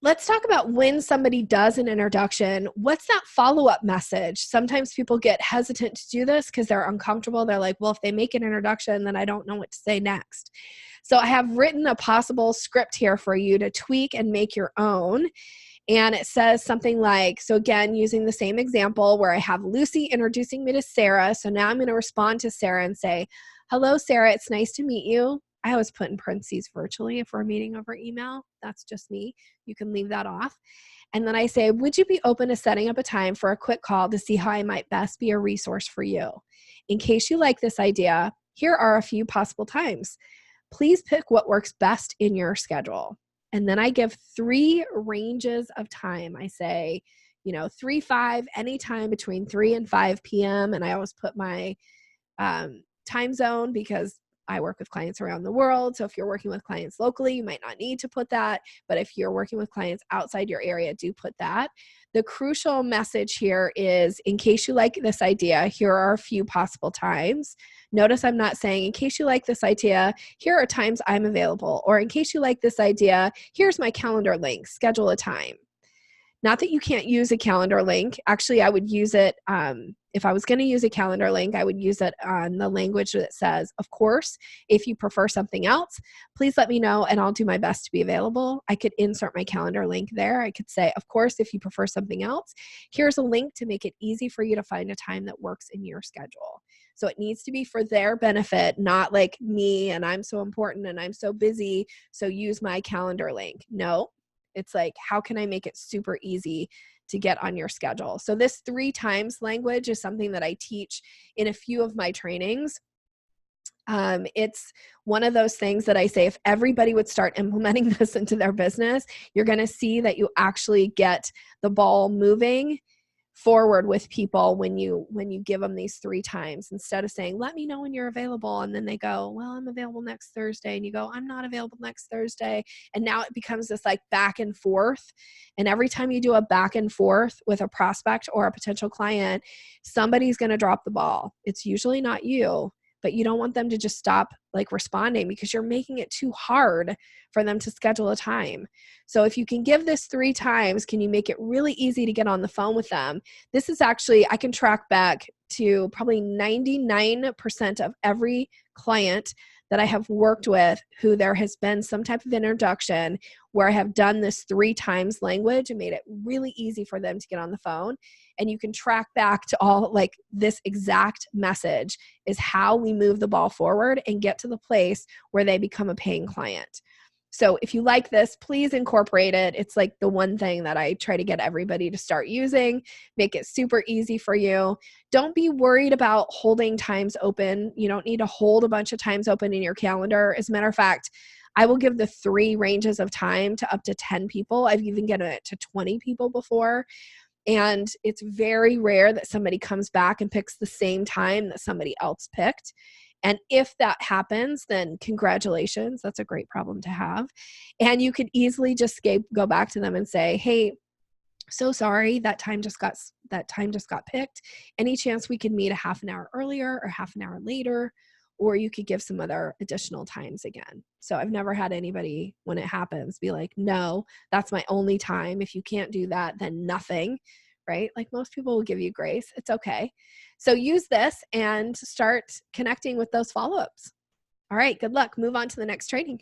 Let's talk about when somebody does an introduction, what's that follow-up message? Sometimes people get hesitant to do this because they're uncomfortable. They're like, well, if they make an introduction, then I don't know what to say next. So I have written a possible script here for you to tweak and make your own. And it says something like, so again, using the same example where I have Lucy introducing me to Sarah. So now I'm going to respond to Sarah and say, hello, Sarah, it's nice to meet you. I always put in parentheses virtually if we're meeting over email. That's just me. You can leave that off. And then I say, would you be open to setting up a time for a quick call to see how I might best be a resource for you? In case you like this idea, here are a few possible times. Please pick what works best in your schedule. And then I give 3 ranges of time. I say, 3, 5, anytime between 3 and 5 p.m. And I always put my time zone because I work with clients around the world. So if you're working with clients locally, you might not need to put that. But if you're working with clients outside your area, do put that. The crucial message here is, in case you like this idea, here are a few possible times. Notice I'm not saying, in case you like this idea, here are times I'm available. Or in case you like this idea, here's my calendar link, schedule a time. Not that you can't use a calendar link. Actually, I would use it, if I was going to use a calendar link, I would use it on the language that says, of course, if you prefer something else, please let me know and I'll do my best to be available. I could insert my calendar link there. I could say, of course, if you prefer something else, here's a link to make it easy for you to find a time that works in your schedule. So it needs to be for their benefit, not like me and I'm so important and I'm so busy, so use my calendar link. No. It's like, how can I make it super easy to get on your schedule? So this 3 times language is something that I teach in a few of my trainings. It's one of those things that I say, if everybody would start implementing this into their business, you're going to see that you actually get the ball moving forward with people when you give them these 3 times, instead of saying, let me know when you're available. And then they go, well, I'm available next Thursday. And you go, I'm not available next Thursday. And now it becomes this like back and forth. And every time you do a back and forth with a prospect or a potential client, somebody's going to drop the ball. It's usually not you, but you don't want them to just stop like responding because you're making it too hard for them to schedule a time. So if you can give this 3 times, can you make it really easy to get on the phone with them? This is actually, I can track back to probably 99% of every client that I have worked with who there has been some type of introduction where I have done this 3 times language and made it really easy for them to get on the phone. And you can track back to all like this exact message is how we move the ball forward and get to the place where they become a paying client. So if you like this, please incorporate it. It's like the one thing that I try to get everybody to start using, make it super easy for you. Don't be worried about holding times open. You don't need to hold a bunch of times open in your calendar. As a matter of fact, I will give the 3 ranges of time to up to 10 people. I've even given it to 20 people before. And it's very rare that somebody comes back and picks the same time that somebody else picked. And if that happens, then congratulations. That's a great problem to have. And you could easily just go back to them and say, hey, so sorry, that time just got picked. Any chance we could meet a half an hour earlier or half an hour later? Or you could give some other additional times again. So I've never had anybody, when it happens, be like, no, that's my only time. If you can't do that, then nothing, right? Like most people will give you grace. It's okay. So use this and start connecting with those follow-ups. All right, good luck. Move on to the next training.